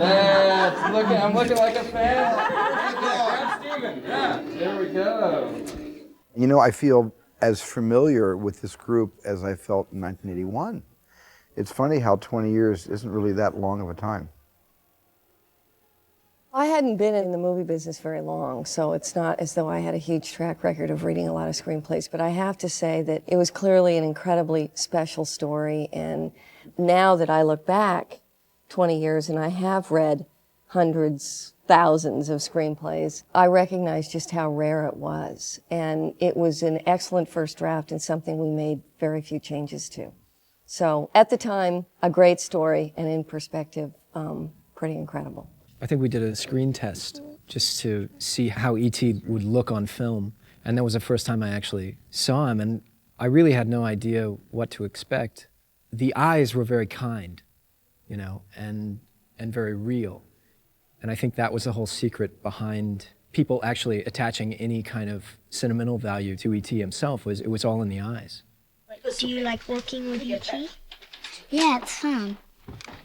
I'm looking like a fan. Grab Steven. Yeah, there we go. You know, I feel as familiar with this group as I felt in 1981. It's funny how 20 years isn't really that long of a time. I hadn't been in the movie business very long, so it's not as though I had a huge track record of reading a lot of screenplays, but I have to say that it was clearly an incredibly special story, and now that I look back 20 years and I have read hundreds, thousands of screenplays, I recognize just how rare it was, and it was an excellent first draft and something we made very few changes to. So at the time, a great story, and in perspective, pretty incredible. I think we did a screen test just to see how E.T. would look on film. And that was the first time I actually saw him. And I really had no idea what to expect. The eyes were very kind, you know, and very real. And I think that was the whole secret behind people actually attaching any kind of sentimental value to E.T. himself, was it was all in the eyes. Do you like working with E.T.? Yeah, it's fun.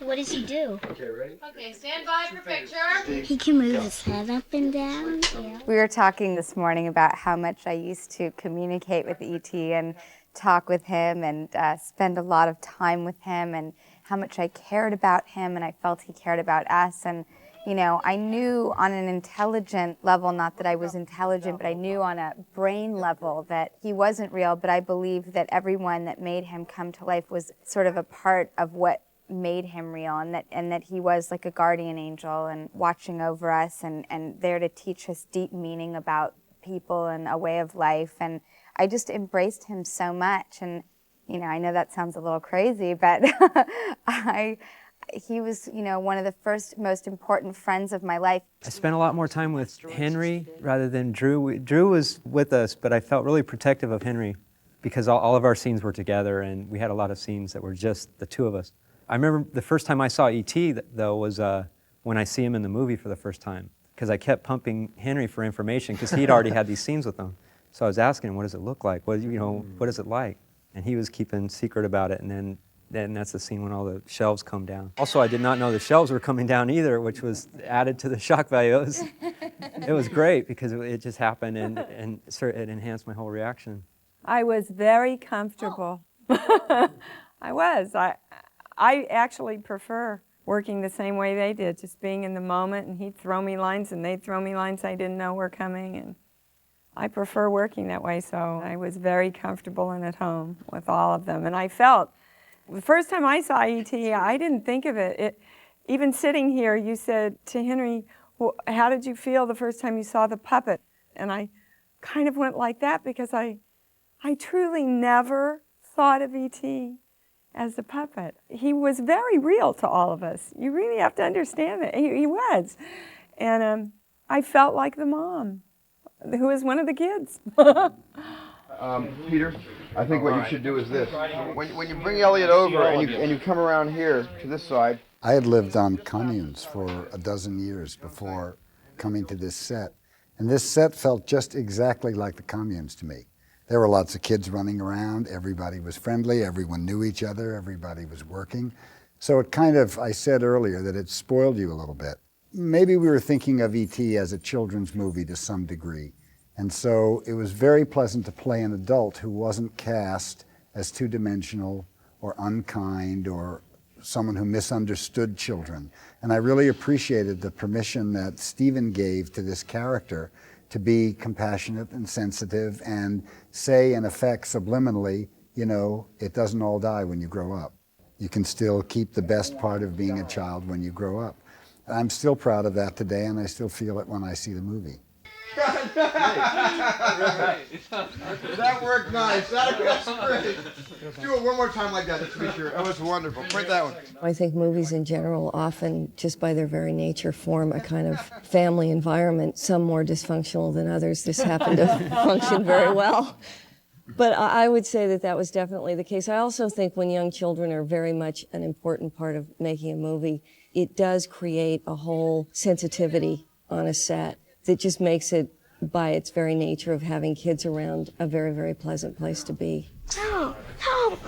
What does he do? Okay, ready? Okay, stand by for picture. He can move his head up and down. Yeah. We were talking this morning about how much I used to communicate with E.T. and talk with him and spend a lot of time with him, and how much I cared about him and I felt he cared about us. And you know, I knew on an intelligent level, not that I was intelligent, but I knew on a brain level that he wasn't real, but I believed that everyone that made him come to life was sort of a part of what made him real, and that he was like a guardian angel and watching over us and there to teach us deep meaning about people and a way of life. And I just embraced him so much. And you know, I know that sounds a little crazy, but he was, you know, one of the first most important friends of my life. I spent a lot more time with Henry rather than Drew. Drew was with us, but I felt really protective of Henry because all of our scenes were together, and we had a lot of scenes that were just the two of us. I remember the first time I saw E.T., though, was when I see him in the movie for the first time, because I kept pumping Henry for information, because he'd already had these scenes with him. So I was asking him, what does it look like? What is it like? And he was keeping secret about it, and then that's the scene when all the shelves come down. Also, I did not know the shelves were coming down either, which was added to the shock value. It was great, because it just happened, and it enhanced my whole reaction. I was very comfortable. I was. I actually prefer working the same way they did, just being in the moment, and he'd throw me lines and they'd throw me lines I didn't know were coming, and I prefer working that way, so I was very comfortable and at home with all of them. And I felt, the first time I saw E.T., I didn't think of it. Even sitting here, you said to Henry, well, how did you feel the first time you saw the puppet? And I kind of went like that because I truly never thought of E.T. as a puppet. He was very real to all of us. You really have to understand that. He was. And I felt like the mom, who was one of the kids. Peter, I think what you should do is this. When you bring Elliot over and you come around here to this side. I had lived on communes for a dozen years before coming to this set. And this set felt just exactly like the communes to me. There were lots of kids running around, everybody was friendly, everyone knew each other, everybody was working. So it kind of, I said earlier that it spoiled you a little bit. Maybe we were thinking of E.T. as a children's movie to some degree. And so it was very pleasant to play an adult who wasn't cast as two-dimensional or unkind or someone who misunderstood children. And I really appreciated the permission that Stephen gave to this character to be compassionate and sensitive and say, in effect, subliminally, you know, it doesn't all die when you grow up. You can still keep the best part of being a child when you grow up. I'm still proud of that today, and I still feel it when I see the movie. That worked nice. That's great. Do it one more time like that, just to be sure. That was wonderful. Print that one. I think movies in general often, just by their very nature, form a kind of family environment, some more dysfunctional than others. This happened to function very well. But I would say that that was definitely the case. I also think when young children are very much an important part of making a movie, it does create a whole sensitivity on a set that just makes it, by its very nature of having kids around, a very, very pleasant place to be. No, no.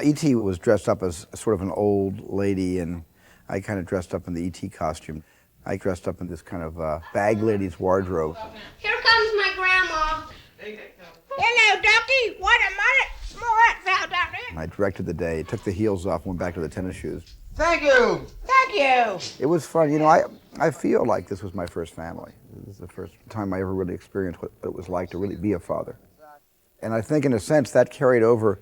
E.T. was dressed up as sort of an old lady, and I kind of dressed up in the E.T. costume. I dressed up in this kind of bag lady's wardrobe. Here comes my grandma. Hello, Ducky. What a minute. More out down there. I directed the day, took the heels off, went back to the tennis shoes. Thank you. Thank you. It was fun. I feel like this was my first family. This is the first time I ever really experienced what it was like to really be a father. And I think in a sense that carried over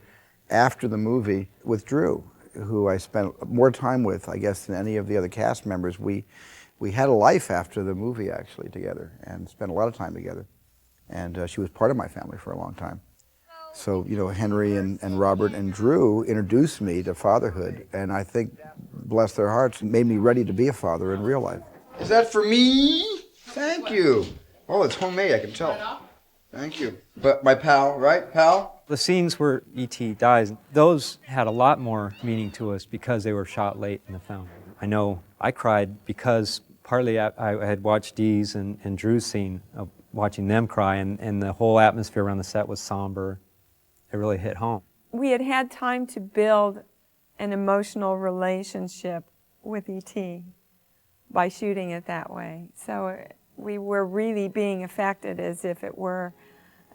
after the movie with Drew, who I spent more time with, I guess, than any of the other cast members. We had a life after the movie, actually, together, and spent a lot of time together. And she was part of my family for a long time. So, Henry and Robert and Drew introduced me to fatherhood, and I think, bless their hearts, made me ready to be a father in real life. Is that for me? Thank you. Oh, it's homemade, I can tell. Thank you. But my pal, right, pal? The scenes where E.T. dies, those had a lot more meaning to us because they were shot late in the film. I know I cried because partly I had watched Dee's and Drew's scene of watching them cry, and the whole atmosphere around the set was somber. It really hit home. We had had time to build an emotional relationship with E.T. by shooting it that way. So we were really being affected as if it were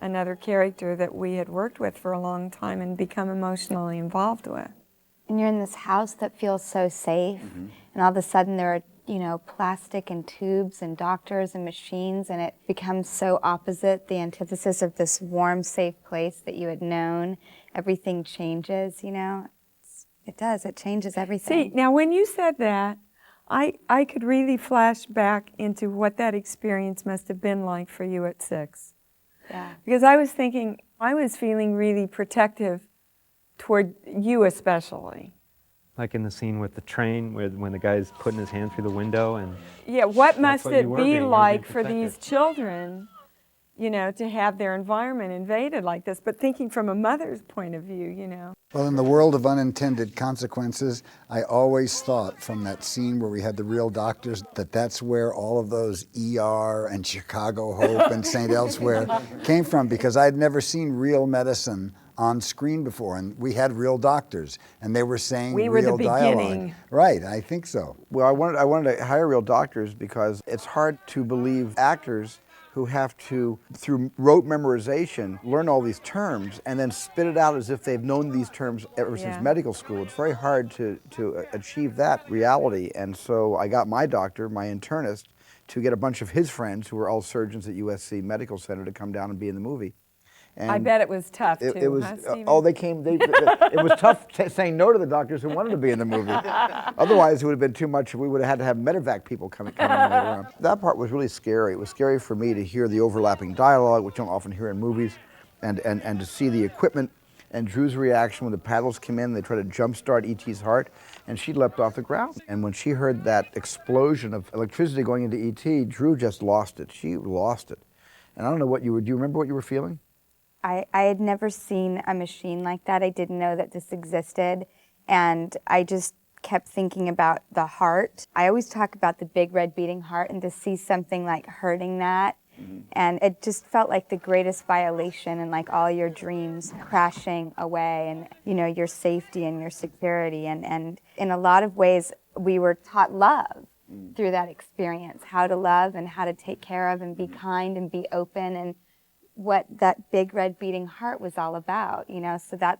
another character that we had worked with for a long time and become emotionally involved with. And you're in this house that feels so safe, and all of a sudden there are, plastic and tubes and doctors and machines, and it becomes so opposite, the antithesis of this warm, safe place that you had known. Everything changes, It does, it changes everything. See, now when you said that, I could really flash back into what that experience must have been like for you at 6. Yeah. Because I was thinking, I was feeling really protective toward you especially. Like in the scene with the train, when the guy's putting his hand through the window, and Yeah, what must what it you were be being, you were like being for these children, to have their environment invaded like this? But thinking from a mother's point of view, Well, in the world of unintended consequences, I always thought from that scene where we had the real doctors that that's where all of those ER and Chicago Hope and St. Elsewhere came from, because I'd never seen real medicine on screen before, and we had real doctors, and they were saying We were real the dialogue. beginning. Right, I think so. Well, I wanted to hire real doctors because it's hard to believe actors who have to, through rote memorization, learn all these terms and then spit it out as if they've known these terms ever since medical school. It's very hard to achieve that reality. And so I got my doctor, my internist, to get a bunch of his friends who were all surgeons at USC Medical Center to come down and be in the movie. And I bet it was tough too, it was, huh, Stephen? they came, it was tough saying no to the doctors who wanted to be in the movie. Otherwise, it would have been too much. We would have had to have medevac people coming in later on. That part was really scary. It was scary for me to hear the overlapping dialogue, which you don't often hear in movies, and to see the equipment and Drew's reaction when the paddles came in. They tried to jumpstart E.T.'s heart, and she leapt off the ground. And when she heard that explosion of electricity going into E.T., Drew just lost it. She lost it. And I don't know what you were, do you remember what you were feeling? I had never seen a machine like that. I didn't know that this existed, and I just kept thinking about the heart. I always talk about the big red beating heart, and to see something like hurting that, and it just felt like the greatest violation, and like all your dreams crashing away, and your safety and your security, and in a lot of ways we were taught love through that experience, how to love and how to take care of and be kind and be open, and what that big red beating heart was all about, so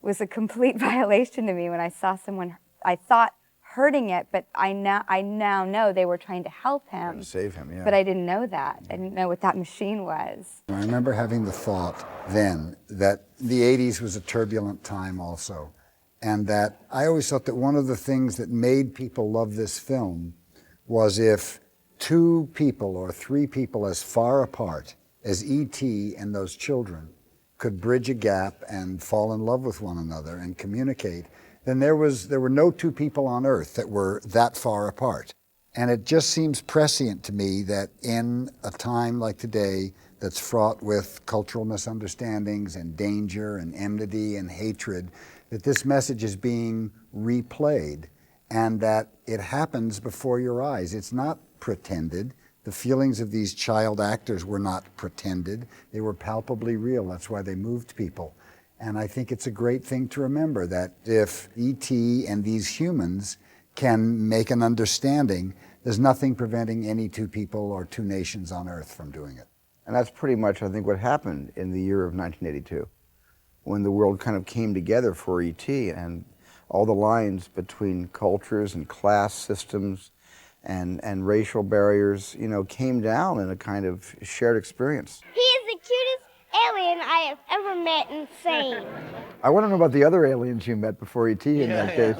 was a complete violation to me when I saw someone, I thought hurting it, but I now know they were trying to help him. Trying to save him, yeah. But I didn't know that. I didn't know what that machine was. I remember having the thought then that the 80s was a turbulent time also, and that I always thought that one of the things that made people love this film was if 2 people or 3 people as far apart as E.T. and those children could bridge a gap and fall in love with one another and communicate, then there were no 2 people on earth that were that far apart. And it just seems prescient to me that in a time like today that's fraught with cultural misunderstandings and danger and enmity and hatred, that this message is being replayed and that it happens before your eyes. It's not pretended. The feelings of these child actors were not pretended. They were palpably real. That's why they moved people. And I think it's a great thing to remember that if E.T. and these humans can make an understanding, there's nothing preventing any two people or two nations on Earth from doing it. And that's pretty much, I think, what happened in the year of 1982, when the world kind of came together for E.T. and all the lines between cultures and class systems and racial barriers, you know, came down in a kind of shared experience. He is the cutest alien I have ever met and seen. I want to know about the other aliens you met before E.T. in that case.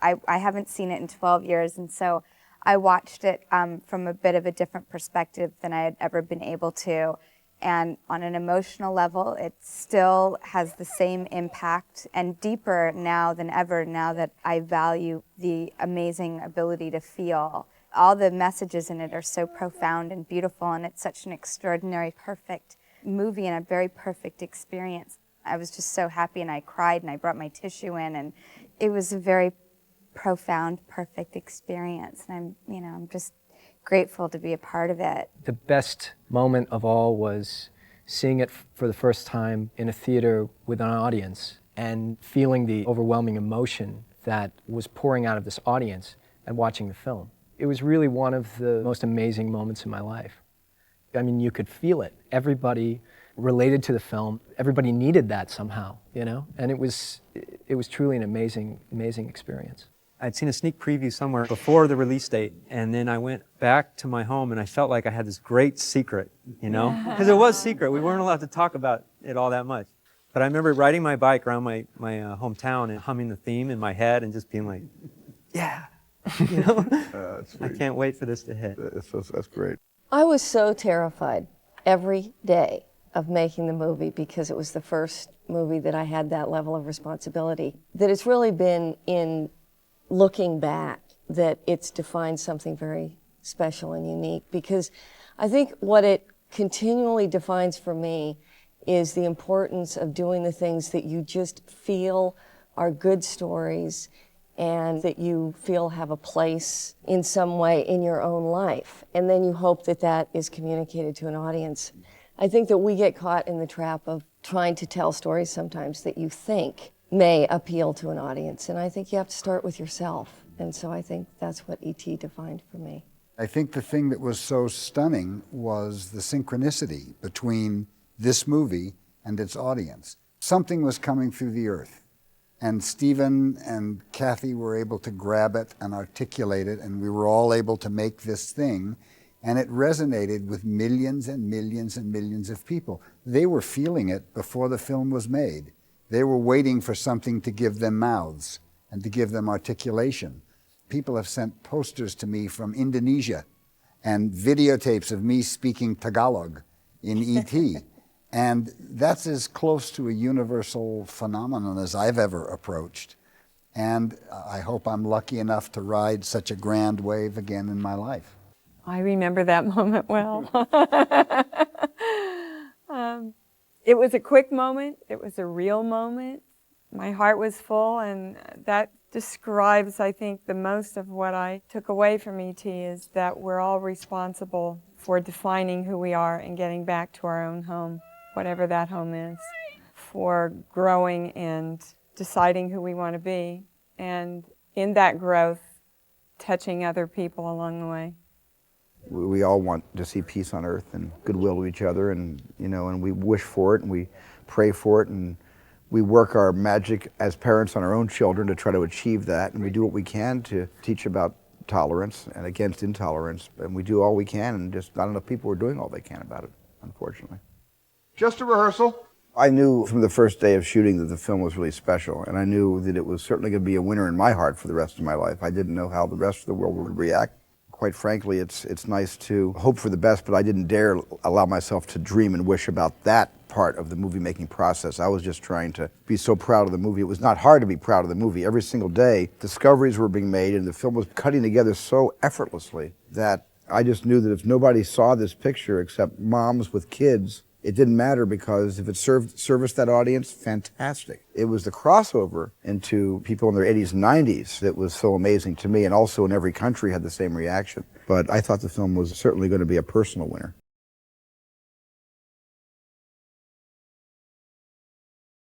I haven't seen it in 12 years, and so I watched it from a bit of a different perspective than I had ever been able to. And on an emotional level, it still has the same impact and deeper now than ever, now that I value the amazing ability to feel. All the messages in it are so profound and beautiful, and it's such an extraordinary, perfect movie and a very perfect experience. I was just so happy, and I cried, and I brought my tissue in, and it was a very profound, perfect experience. And I'm just grateful to be a part of it. The best moment of all was seeing it for the first time in a theater with an audience and feeling the overwhelming emotion that was pouring out of this audience and watching the film. It was really one of the most amazing moments in my life. I mean, you could feel it. Everybody related to the film. Everybody needed that somehow, you know? And it was truly an amazing, amazing experience. I'd seen a sneak preview somewhere before the release date, and then I went back to my home and I felt like I had this great secret, you know? Because it was secret. We weren't allowed to talk about it all that much. But I remember riding my bike around my hometown and humming the theme in my head and just being like, yeah, you know? I can't wait for this to hit. That's great. I was so terrified every day of making the movie because it was the first movie that I had that level of responsibility, that it's really been in looking back that it's defined something very special and unique, because I think what it continually defines for me is the importance of doing the things that you just feel are good stories and that you feel have a place in some way in your own life. And then you hope that that is communicated to an audience. I think that we get caught in the trap of trying to tell stories sometimes that you think may appeal to an audience. And I think you have to start with yourself. And so I think that's what E.T. defined for me. I think the thing that was so stunning was the synchronicity between this movie and its audience. Something was coming through the earth, and Stephen and Kathy were able to grab it and articulate it, and we were all able to make this thing, and it resonated with millions and millions and millions of people. They were feeling it before the film was made. They were waiting for something to give them mouths and to give them articulation. People have sent posters to me from Indonesia and videotapes of me speaking Tagalog in E.T. And that's as close to a universal phenomenon as I've ever approached. And I hope I'm lucky enough to ride such a grand wave again in my life. I remember that moment well. It was a quick moment. It was a real moment. My heart was full, and that describes, I think, the most of what I took away from E.T. is that we're all responsible for defining who we are and getting back to our own home, whatever that home is, for growing and deciding who we want to be, and in that growth, touching other people along the way. We all want to see peace on earth and goodwill to each other, and and we wish for it and we pray for it, and we work our magic as parents on our own children to try to achieve that, and we do what we can to teach about tolerance and against intolerance, and we do all we can, and just not enough people are doing all they can about it, unfortunately. Just a rehearsal. I knew from the first day of shooting that the film was really special, and I knew that it was certainly going to be a winner in my heart for the rest of my life. I didn't know how the rest of the world would react. Quite frankly, it's nice to hope for the best, but I didn't dare allow myself to dream and wish about that part of the movie-making process. I was just trying to be so proud of the movie. It was not hard to be proud of the movie. Every single day, discoveries were being made, and the film was cutting together so effortlessly that I just knew that if nobody saw this picture except moms with kids, it didn't matter, because if it serviced that audience, fantastic. It was the crossover into people in their 80s and 90s that was so amazing to me, and also in every country had the same reaction. But I thought the film was certainly going to be a personal winner.